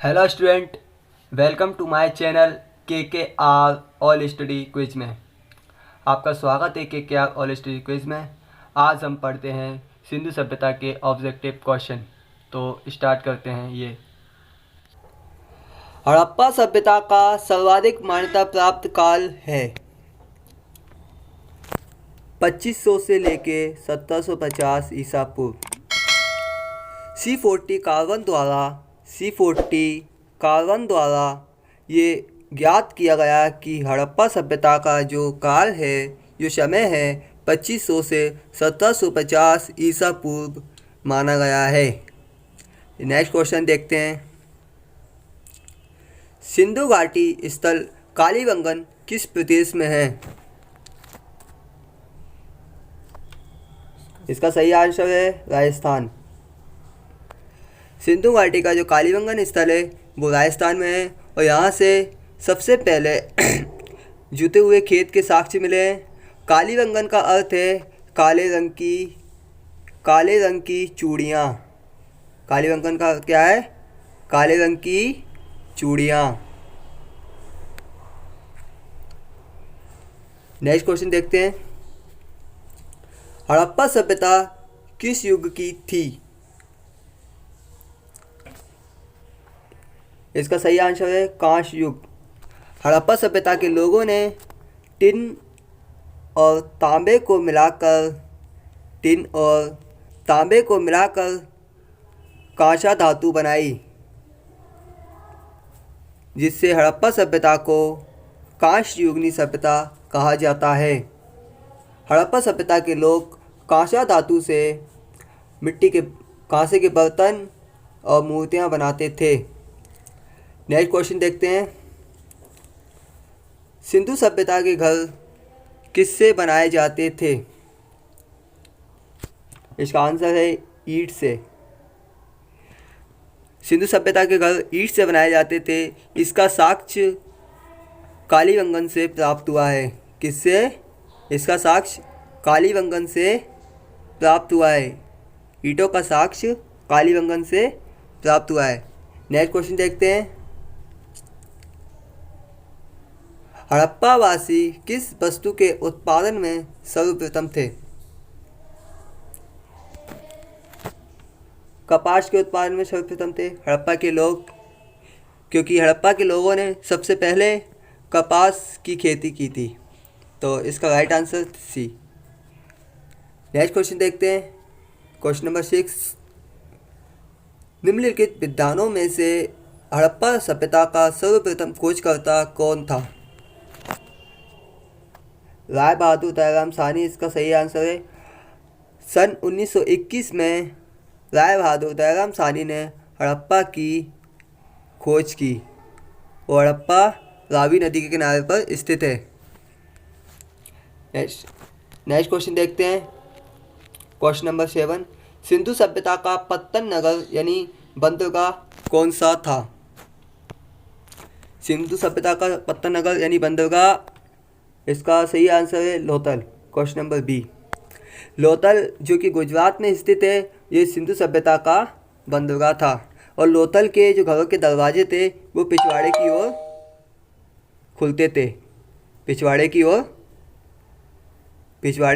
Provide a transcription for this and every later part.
Hello student, welcome to my channel K R all study quiz में। आपका स्वागत है के आर ऑल स्टडी क्विज में। आज हम पढ़ते हैं सिंधु सभ्यता के ऑब्जेक्टिव क्वेश्चन। तो स्टार्ट करते हैं। ये हड़प्पा सभ्यता का सर्वाधिक मान्यता प्राप्त काल है 2500 से लेके 1750 ईसा पूर्व। C40 कार्बन द्वारा ये ज्ञात किया गया कि हड़प्पा सभ्यता का जो काल है, जो समय है, 2500 से 1750 ईसा पूर्व माना गया है। नेक्स्ट क्वेश्चन देखते हैं। सिंधु घाटी स्थल कालीबंगन किस प्रदेश में है? इसका सही आंसर है राजस्थान। सिंधु घाटी का जो कालीबंगन स्थल है वो राजस्थान में है और यहाँ से सबसे पहले जुते हुए खेत के साक्ष्य मिले हैं। कालीबंगन का अर्थ है काले रंग की चूड़ियाँ। कालीबंगन का अर्थ क्या है? काले रंग की चूड़ियाँ। नेक्स्ट क्वेश्चन देखते हैं। हड़प्पा सभ्यता किस युग की थी? इसका सही आंसर है कांस्य युग। हड़प्पा सभ्यता के लोगों ने टिन और तांबे को मिलाकर कांसा धातु बनाई, जिससे हड़प्पा सभ्यता को कांस्य युगीन सभ्यता कहा जाता है। हड़प्पा सभ्यता के लोग कांसा धातु से कांसे के बर्तन और मूर्तियाँ बनाते थे। नेक्स्ट क्वेश्चन देखते हैं। सिंधु सभ्यता के घर किससे बनाए जाते थे? इसका आंसर है ईंट से। सिंधु सभ्यता के घर ईंट से बनाए जाते थे। इसका साक्ष्य कालीबंगन से प्राप्त हुआ है। किससे? इसका साक्ष्य कालीबंगन से प्राप्त हुआ है। ईंटों का साक्ष्य कालीबंगन से प्राप्त हुआ है। नेक्स्ट क्वेश्चन देखते हैं। हड़प्पावासी किस वस्तु के उत्पादन में सर्वप्रथम थे? कपास के उत्पादन में सर्वप्रथम थे हड़प्पा के लोग, क्योंकि हड़प्पा के लोगों ने सबसे पहले कपास की खेती की थी। तो इसका right answer C. Next question देखते हैं। Question number 6। निम्नलिखित विद्वानों में से हड़प्पा सभ्यता का सर्वप्रथम खोजकर्ता कौन था? राय बहादुर दयाराम साहनी इसका सही आंसर है। सन 1921 में राय बहादुर दयाराम साहनी ने हड़प्पा की खोज की और हड़प्पा रावी नदी के किनारे पर स्थित है। नेक्स्ट क्वेश्चन देखते हैं। Question number 7। सिंधु सभ्यता का पत्तन नगर यानी बंदरगाह कौन सा था? सिंधु सभ्यता का पत्तन नगर यानी बंदरगाह, इसका सही आंसर है Lothal. Question number B. Lothal जो कि गुजरात में स्थित है, ये सिंधु सभ्यता का बंदरगाह था। और लोथल के जो घरों के दरवाजे थे वो पिछवाड़े की ओर खुलते थे। पिछवाड़े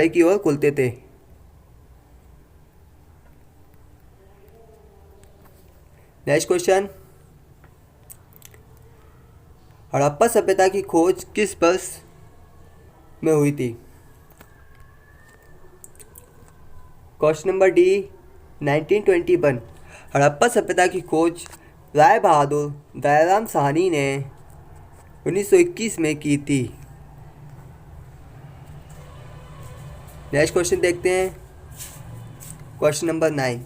की ओर खुलते थे। Next question. हड़प्पा सभ्यता की खोज किस वर्ष में हुई थी? Question number D 1921। हड़प्पा सभ्यता की खोज राय बहादुर दयाराम साहनी ने 1921 में की थी। नेक्स्ट क्वेश्चन देखते हैं। Question number 9।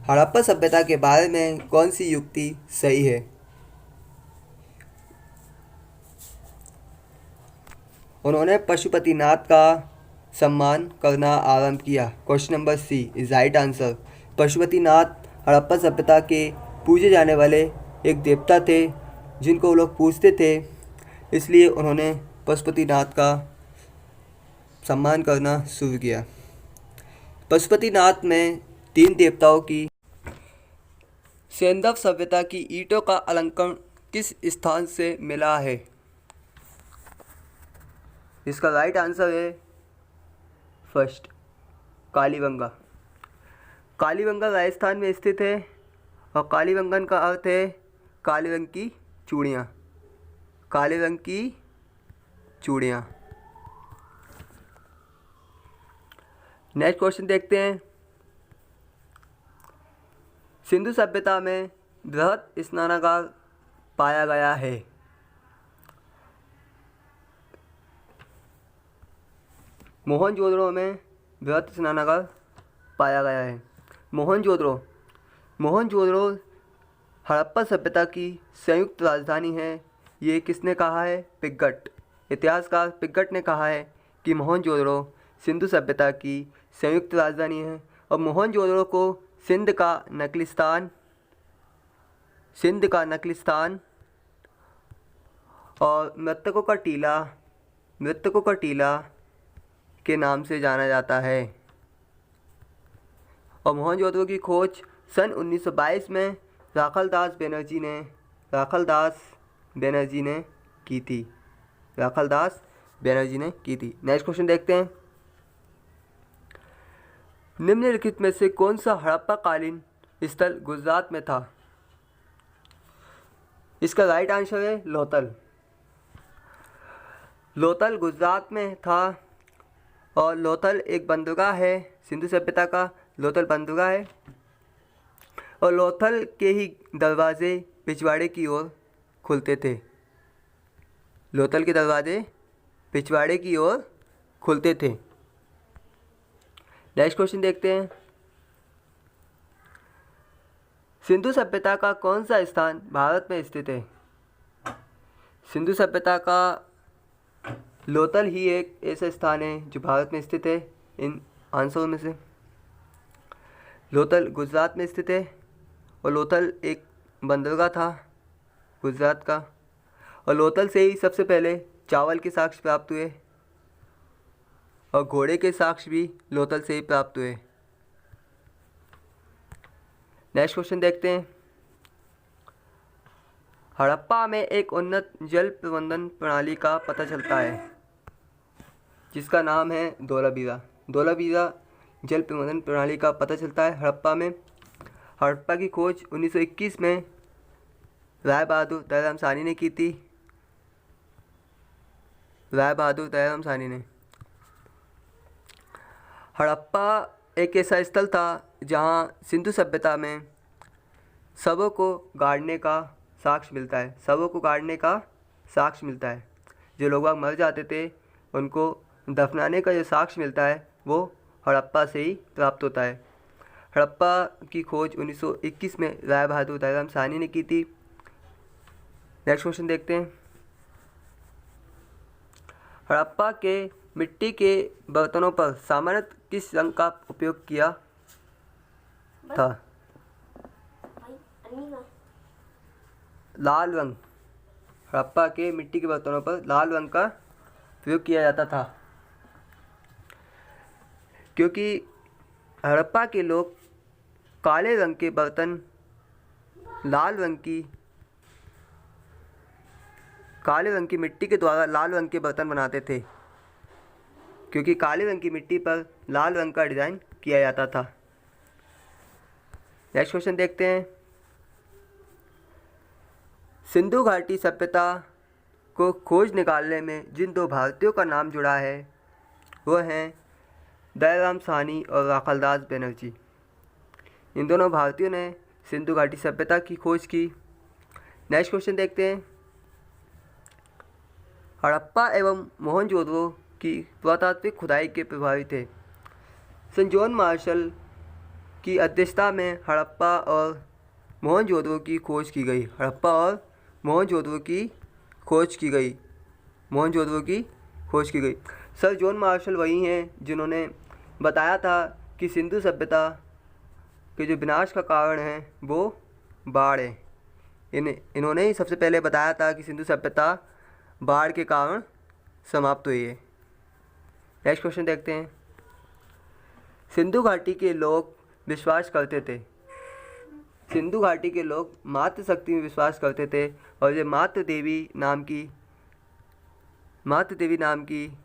हड़प्पा सभ्यता के बारे में कौन सी युक्ति सही है? उन्होंने पशुपतिनाथ का सम्मान करना आरंभ किया। Question number C is right answer. Pashupatinath Harappa सभ्यता के पूजे जाने वाले एक देवता थे, जिनको वो लोग पूजते थे, इसलिए उन्होंने पशुपतिनाथ का सम्मान करना शुरू किया। पशुपतिनाथ में 3 देवताओं की सिंधव सभ्यता की ईंटों का अलंकरण किस स्थान से मिला है? इसका राइट आंसर है फर्स्ट, कालीबंगा। कालीबंगा राजस्थान में स्थित है और कालीबंगन का अर्थ है काले रंग की चूड़ियाँ। काले रंग की चूड़ियाँ। नेक्स्ट क्वेश्चन देखते हैं। सिंधु सभ्यता में बृहद स्नानागार पाया गया है। मोहनजोदड़ो में बृहद स्नानागार पाया गया है। मोहनजोदड़ो हड़प्पा सभ्यता की संयुक्त राजधानी है। ये किसने कहा है? पिग्गट। इतिहासकार पिग्गट ने कहा है कि मोहनजोदड़ो सिंधु सभ्यता की संयुक्त राजधानी है और मोहनजोदड़ो को सिंध का नकलिस्तान और मृतकों का टीला के नाम से जाना जाता है। और मोहनजोदड़ो की खोज सन 1922 में राखालदास बनर्जी ने की थी। नेक्स्ट क्वेश्चन देखते हैं। निम्नलिखित में से कौन सा हड़प्पा कालीन स्थल गुजरात में था? इसका राइट आंसर है लोथल गुजरात में था और लोथल एक बंदरगाह है। सिंधु सभ्यता का लोथल बंदरगाह है और लोथल के ही दरवाजे पिछवाड़े की ओर खुलते थे। लोथल के दरवाजे पिछवाड़े की ओर खुलते थे। नेक्स्ट क्वेश्चन देखते हैं। सिंधु सभ्यता का कौन सा स्थान भारत में स्थित है? सिंधु सभ्यता का लोथल ही एक ऐसा स्थान है जो भारत में स्थित है। इन आंसरों में से लोथल गुजरात में स्थित है और लोथल एक बंदरगाह था गुजरात का और लोथल से ही सबसे पहले चावल के साक्ष्य प्राप्त हुए और घोड़े के साक्ष्य भी लोथल से ही प्राप्त हुए। नेक्स्ट क्वेश्चन देखते हैं। हड़प्पा में एक उन्नत जल प्रबंधन प्रणाली का पता चलता है जिसका नाम है धोलावीरा। धोलावीरा जल प्रबंधन प्रणाली का पता चलता है हड़प्पा में। हड़प्पा की खोज 1921 में राय बहादुर दयाराम साहनी ने की थी। हड़प्पा एक ऐसा स्थल था जहां सिंधु सभ्यता में शवों को गाड़ने का साक्ष्य मिलता है। जो लोग वहाँ मर जाते थे उनको दफनाने का जो साक्ष्य मिलता है वो हड़प्पा से ही प्राप्त होता है। हड़प्पा की खोज 1921 में राय बहादुर दयाराम साहनी ने की थी। नेक्स्ट क्वेश्चन देखते हैं। हड़प्पा के मिट्टी के बर्तनों पर सामान्यतः किस रंग का उपयोग किया था? लाल रंग। हड़प्पा के मिट्टी के बर्तनों पर लाल रंग का प्रयोग किया जाता था क्योंकि हड़प्पा के लोग काले रंग के बर्तन काले रंग की मिट्टी के द्वारा लाल रंग के बर्तन बनाते थे क्योंकि काले रंग की मिट्टी पर लाल रंग का डिज़ाइन किया जाता था। नेक्स्ट क्वेश्चन देखते हैं। सिंधु घाटी सभ्यता को खोज निकालने में जिन दो भारतीयों का नाम जुड़ा है वो हैं दयाराम साहनी और राखालदास बनर्जी। इन दोनों भारतीयों ने सिंधु घाटी सभ्यता की खोज की। नेक्स्ट क्वेश्चन देखते हैं। हड़प्पा एवं मोहनजोदड़ो की पुरातात्विक खुदाई के प्रभावी थे। सन जॉन मार्शल की अध्यक्षता में हड़प्पा और मोहनजोदड़ो की खोज की गई। सर जॉन मार्शल वही हैं जिन्होंने बताया था कि सिंधु सभ्यता के जो विनाश का कारण है वो बाढ़ है। इन्होंने ही सबसे पहले बताया था कि सिंधु सभ्यता बाढ़ के कारण समाप्त हुई है। नेक्स्ट क्वेश्चन देखते हैं। सिंधु घाटी के लोग विश्वास करते थे सिंधु घाटी के लोग मातृशक्ति में विश्वास करते थे और ये मातृ देवी नाम की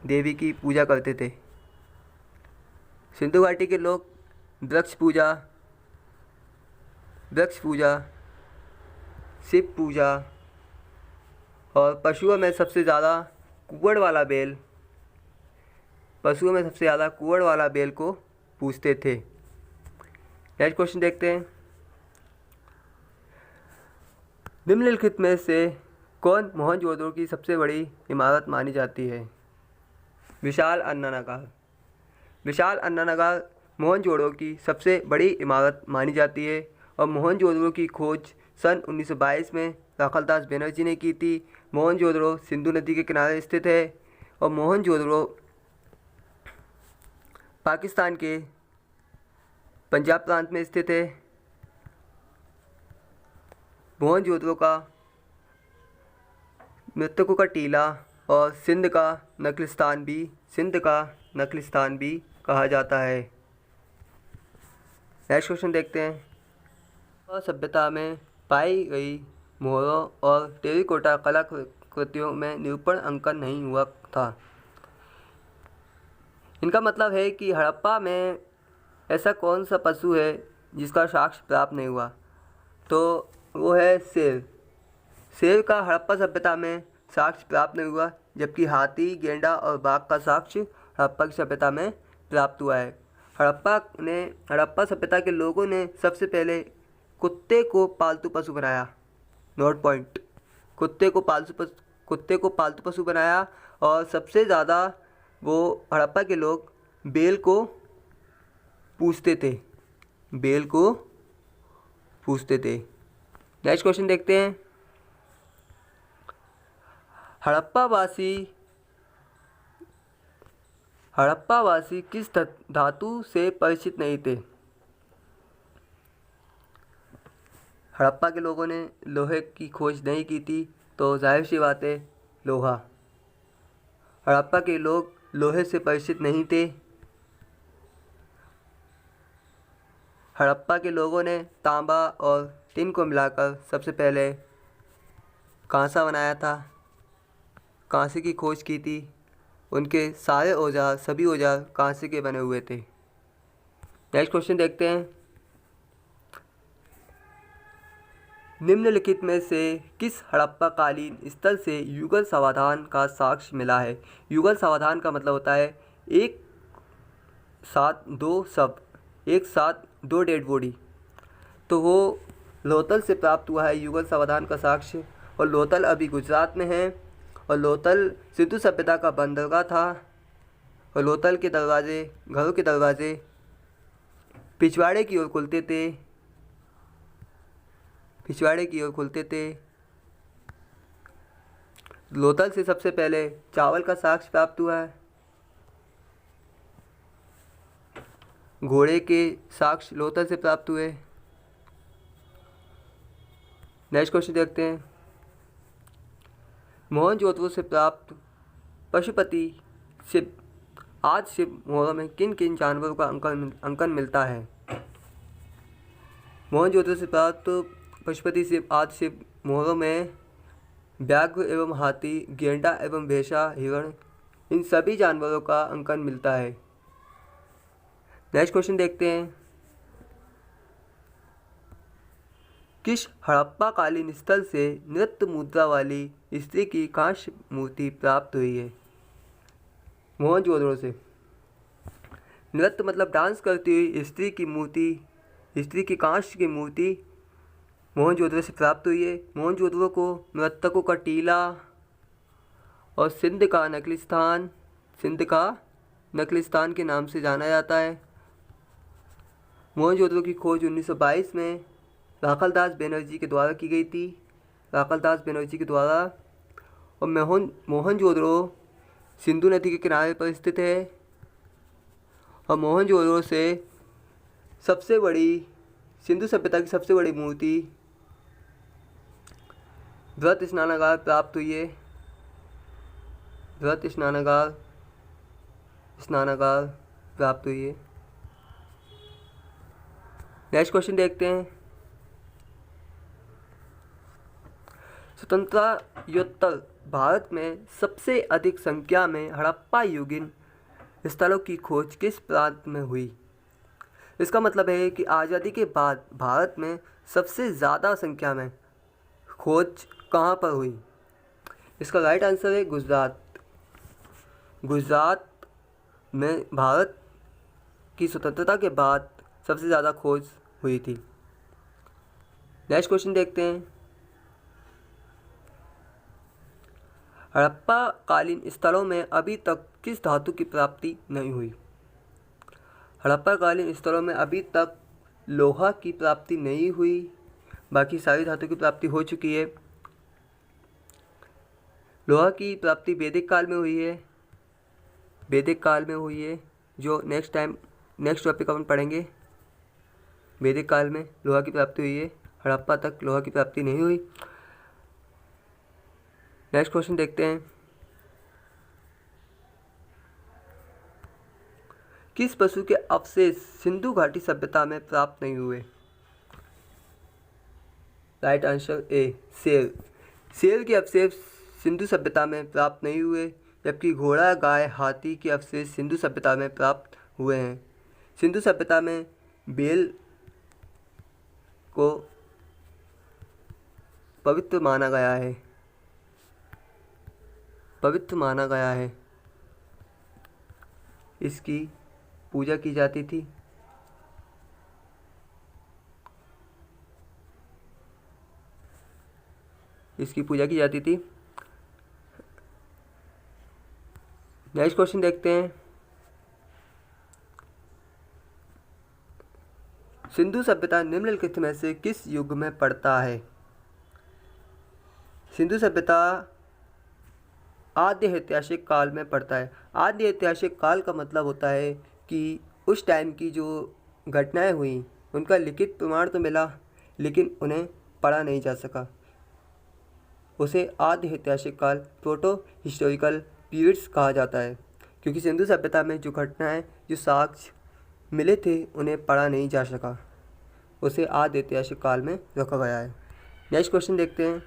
देवी की पूजा करते थे। सिंधु घाटी के लोग वृक्ष पूजा, शिव पूजा और पशुओं में सबसे ज़्यादा कुंवड़ वाला बैल को पूजते थे। नेक्स्ट क्वेश्चन देखते हैं। निम्नलिखित में से कौन मोहनजोदड़ो की सबसे बड़ी इमारत मानी जाती है? विशाल अन्ना नगर मोहनजोदड़ो की सबसे बड़ी इमारत मानी जाती है और मोहनजोदड़ो की खोज सन 1922 में राखालदास बनर्जी ने की थी। मोहनजोदड़ो सिंधु नदी के किनारे स्थित है और मोहनजोदड़ो पाकिस्तान के पंजाब प्रांत में स्थित है। मोहनजोदड़ो का मृतकों का टीला और सिंध का नखलिस्तान भी कहा जाता है। नेक्स्ट क्वेश्चन देखते हैं। सभ्यता में पाई गई मोहरों और टेराकोटा कलाकृतियों में निरूपण अंकन नहीं हुआ था। इनका मतलब है कि हड़प्पा में ऐसा कौन सा पशु है जिसका साक्ष्य प्राप्त नहीं हुआ? तो वो है शेर का हड़प्पा सभ्यता में साक्ष्य प्राप्त नहीं हुआ, जबकि हाथी, गेंडा और बाघ का साक्ष्य हड़प्पा की सभ्यता में प्राप्त हुआ है। हड़प्पा सभ्यता के लोगों ने सबसे पहले कुत्ते को पालतू पशु बनाया। नोट पॉइंट, कुत्ते को पालतू पशु बनाया और सबसे ज़्यादा वो हड़प्पा के लोग बैल को पूजते थे। नेक्स्ट क्वेश्चन देखते हैं। हड़प्पावासी किस धातु से परिचित नहीं थे? हड़प्पा के लोगों ने लोहे की खोज नहीं की थी, तो जाहिर सी बात है लोहा। हड़प्पा के लोग लोहे से परिचित नहीं थे। हड़प्पा के लोगों ने तांबा और टिन को मिलाकर सबसे पहले कांसा बनाया था, कांसे की खोज की थी। उनके सभी औजार कांसे के बने हुए थे। नेक्स्ट क्वेश्चन देखते हैं। निम्नलिखित में से किस हड़प्पा कालीन स्थल से युगल समाधान का साक्ष्य मिला है? युगल समाधान का मतलब होता है एक साथ दो डेड बॉडी। तो वो लोथल से प्राप्त हुआ है युगल समाधान का साक्ष्य, और लोथल अभी गुजरात में है। और लोथल सिंधु सभ्यता का बंदरगाह था और लोथल के घरों के दरवाजे पिछवाड़े की ओर खुलते थे। लोथल से सबसे पहले चावल का साक्ष्य प्राप्त हुआ है। घोड़े के साक्ष्य लोथल से प्राप्त हुए। नेक्स्ट क्वेश्चन देखते हैं। मोहनजोदड़ो से प्राप्त पशुपति शिव मोहरों में किन किन जानवरों का अंकन मिलता है? मोहनजोदड़ो से प्राप्त पशुपति शिव मोहरों में व्याघ्र एवं हाथी, गेंडा एवं भैंसा, हिरण, इन सभी जानवरों का अंकन मिलता है। नेक्स्ट क्वेश्चन देखते हैं। किस हड़प्पा कालीन स्थल से नृत्य मुद्रा वाली स्त्री की कांस्य मूर्ति प्राप्त हुई है? मोहनजोदड़ो से। नृत्य मतलब डांस करती हुई स्त्री की कांस्य की मूर्ति मोहनजोदड़ो से प्राप्त हुई है। मोहनजोदड़ो को मृतकों का टीला और सिंध का नखलिस्तान के नाम से जाना जाता है। मोहनजोदड़ो की खोज 1922 में राखालदास बनर्जी के द्वारा की गई थी। और मोहनजोदड़ो सिंधु नदी के किनारे पर स्थित है। और मोहनजोदड़ो से सिंधु सभ्यता की सबसे बड़ी मूर्ति बृहत स्नानागार प्राप्त हुई है। नेक्स्ट क्वेश्चन देखते हैं। स्वतंत्रता योत्तर भारत में सबसे अधिक संख्या में हड़प्पा युगीन स्थलों की खोज किस प्रांत में हुई? इसका मतलब है कि आज़ादी के बाद भारत में सबसे ज़्यादा संख्या में खोज कहाँ पर हुई? इसका राइट आंसर है गुजरात। गुजरात में भारत की स्वतंत्रता के बाद सबसे ज़्यादा खोज हुई थी। नेक्स्ट क्वेश्चन देखते हैं। हड़प्पा कालीन स्थलों में अभी तक किस धातु की प्राप्ति नहीं हुई? हड़प्पा कालीन स्थलों में अभी तक लोहा की प्राप्ति नहीं हुई, बाकी सारी धातु की प्राप्ति हो चुकी है। लोहा की प्राप्ति वैदिक काल में हुई है, वैदिक काल में हुई है, जो नेक्स्ट टॉपिक अपन पढ़ेंगे। वैदिक काल में लोहा की प्राप्ति हुई है, हड़प्पा तक लोहा की प्राप्ति नहीं हुई। नेक्स्ट क्वेश्चन देखते हैं। किस पशु के अवशेष सिंधु घाटी सभ्यता में प्राप्त नहीं हुए? राइट आंसर ए शेर। शेर के अवशेष सिंधु सभ्यता में प्राप्त नहीं हुए, जबकि घोड़ा, गाय, हाथी के अवशेष सिंधु सभ्यता में प्राप्त हुए हैं। सिंधु सभ्यता में बैल को पवित्र माना गया है, पवित्र माना गया है। इसकी पूजा की जाती थी। इसकी पूजा की जाती थी। नेक्स्ट क्वेश्चन देखते हैं। सिंधु सभ्यता निम्नलिखित में से किस युग में पड़ता है? सिंधु सभ्यता आद्य ऐतिहासिक काल में पड़ता है। आद्य ऐतिहासिक काल का मतलब होता है कि उस टाइम की जो घटनाएं हुई उनका लिखित प्रमाण तो मिला, लेकिन उन्हें पढ़ा नहीं जा सका। उसे आद्य ऐतिहासिक काल, प्रोटो हिस्टोरिकल पीरियड्स कहा जाता है, क्योंकि सिंधु सभ्यता में जो घटनाएं, जो साक्ष्य मिले थे, उन्हें पढ़ा नहीं जा सका। उसे आद्य ऐतिहासिक काल में रखा गया है। नेक्स्ट क्वेश्चन देखते हैं।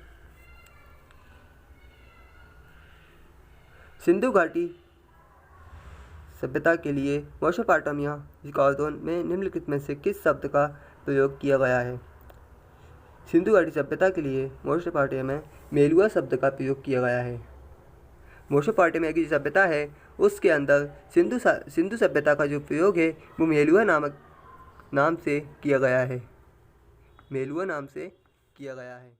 सिंधु घाटी सभ्यता के लिए मेसोपोटामिया में निम्नलिखित में से किस शब्द का प्रयोग किया गया है? सिंधु घाटी सभ्यता के लिए मेसोपोटामिया में मेलुआ शब्द का प्रयोग किया गया है। मेसोपोटामिया की सभ्यता है उसके अंदर सिंधु सभ्यता का जो प्रयोग है वो मेलुआ नाम से किया गया है। मेलुआ नाम से किया गया है।